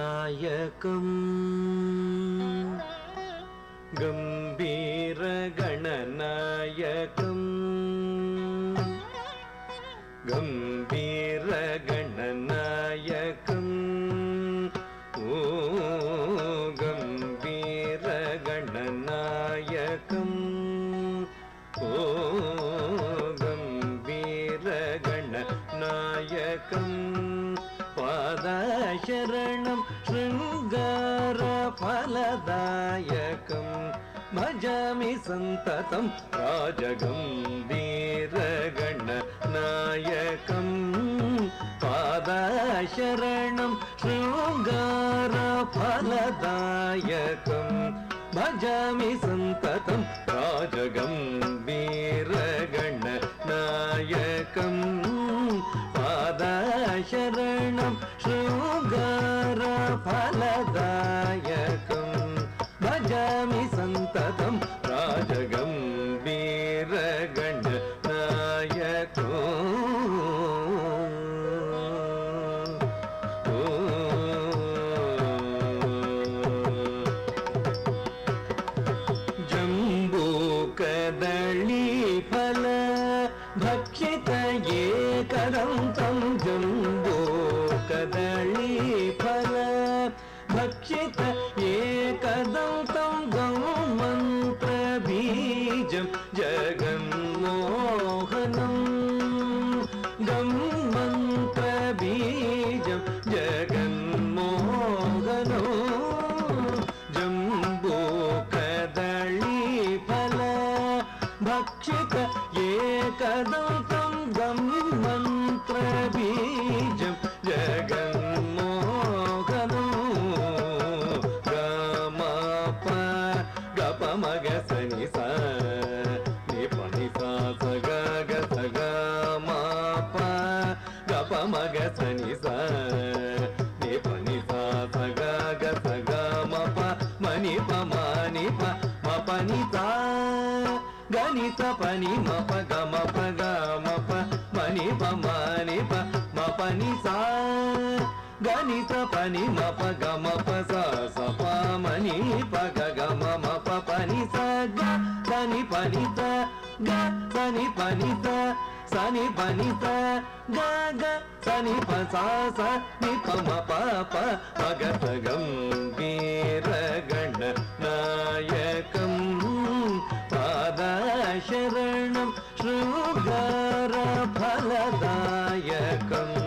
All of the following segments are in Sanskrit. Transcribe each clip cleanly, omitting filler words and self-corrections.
नायकम् गम्भीरगणनायकम् गम्भीरगणनायकम् ओ गम्भीरगणनायकम् ओ गम्भीरगणनायकम् पादाशरणं शृङ्गारफलदायकम् भजामि सन्ततं राजगम्भीरगणनायकम् पादाशरणं शृङ्गारफलदायकम् भजामि सन्ततं राजगम्भीरगणनायकम् पादाशरणं शृङ्गारफलदायकम् भजामि सन्ततं राजगम्भीरगणनायकम् जम्बूकदळीफल भक्षित एकदन्तं जम्बूकदळीफल भक्षित एकदन्तं गम्मन्त्रबीजं जगन्मोहनं गम्मन्त्रबीजं जगन्मोहनं जम्बूकदळीफल भक्षित एकदन्तं गम्मन्त्रबीजं जगन्मोहनं गमप गपमगसनि सा निपनि सा स ग स गमप गपमगसनि सा निपनि सा स ग स गमप मनिप मनिप मपनि सा गणित पनि मप गमप गमप मनिप मनिप मपनि सा गणित पनि मप गमप सा स प मनिप गम मप पनि सा ग सनि पनि सा ग सनि पनि सा सनि पनि सा ग ग सनि प सा स नि प म प प मगत गम्भीरगणनायकम् पादाशरणं शृङ्गारफलदायकम्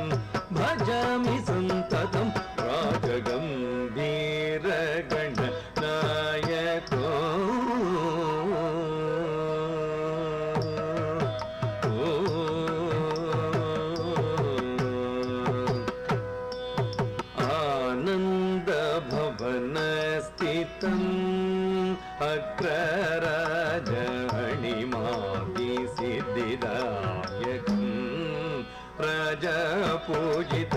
भजामि सन्ततं राजगम्भीरगणनायकम् आनन्दभवनस्थितम् अग्रराजहणिमादिसिद्धिदायकम् प्रजापूजित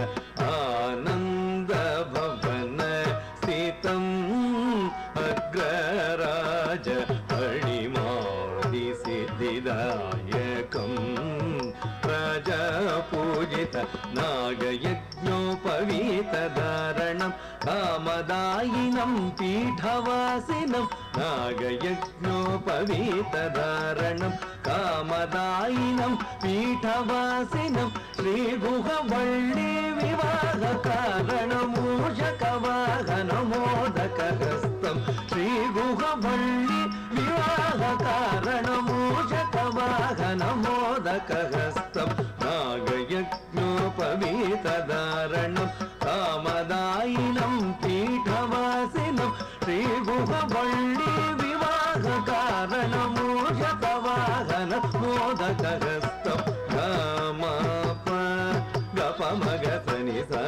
आनन्दभवनस्थितम् अग्रराजहणिमादिसिद्धिदायकम् प्रजापूजित नागयज्ञोपवीतधारणं कामदायिनं पीठवासिनं नागयज्ञोपवीतधारणं कामदायिनं पीठवासिनं श्रीगुहवल्ली विवाहकारणमूषकवाहनमोदकहस्तं श्रीगुहवल्ली विवाहकारणमूषकवाहनमोदकहस्तं नागयज्ञोपवीतधारणं कामदायिनं पीठवासिनं श्रीगुहवल्ली विवाहकारणमूषकवाहनमोदकहस्तं गमप गपमगसनि सा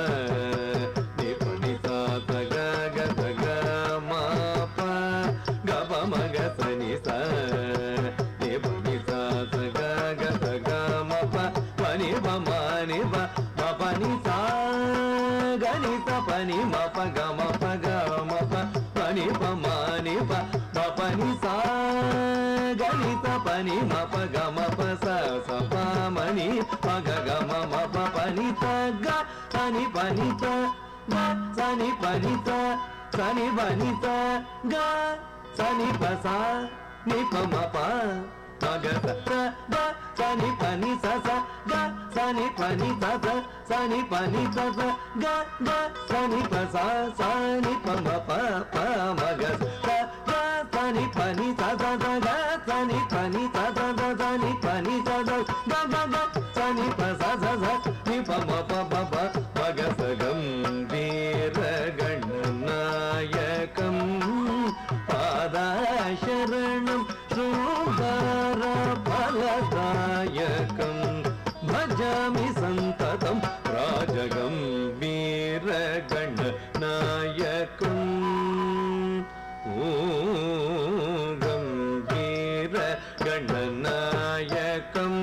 निपनि सा स ग ग स गमप गपमगसनि सा निपनि सा स ग ग स गमप पनि प मनि प मपनि सा गणित पनि मप गमप गमप पनि प मनि प मपनि सा गणित पनि मप गमप स स प मनि प ग म प पनि त ग पनि पनि त ga sani pani sa sani pani sa ga sani pa sa ni pa ma pa ma ga sa ga sani pani sa sa ga sani pani sa sa sani pani sa sa ga sani pa sa sani pa ma pa pa ma ga sa ga sani pani sa sa sa ga sani pani sa sa sa sani pani sa sa ga sani pa sa sa sa ni pa ma pa pa pa ma ga sa gambhir ganayakam పాదాశరణం శృంగార ఫలదాయకం భజామి సంతతం రాజగంభీర గణనాయకం గంభీర గణనాయకం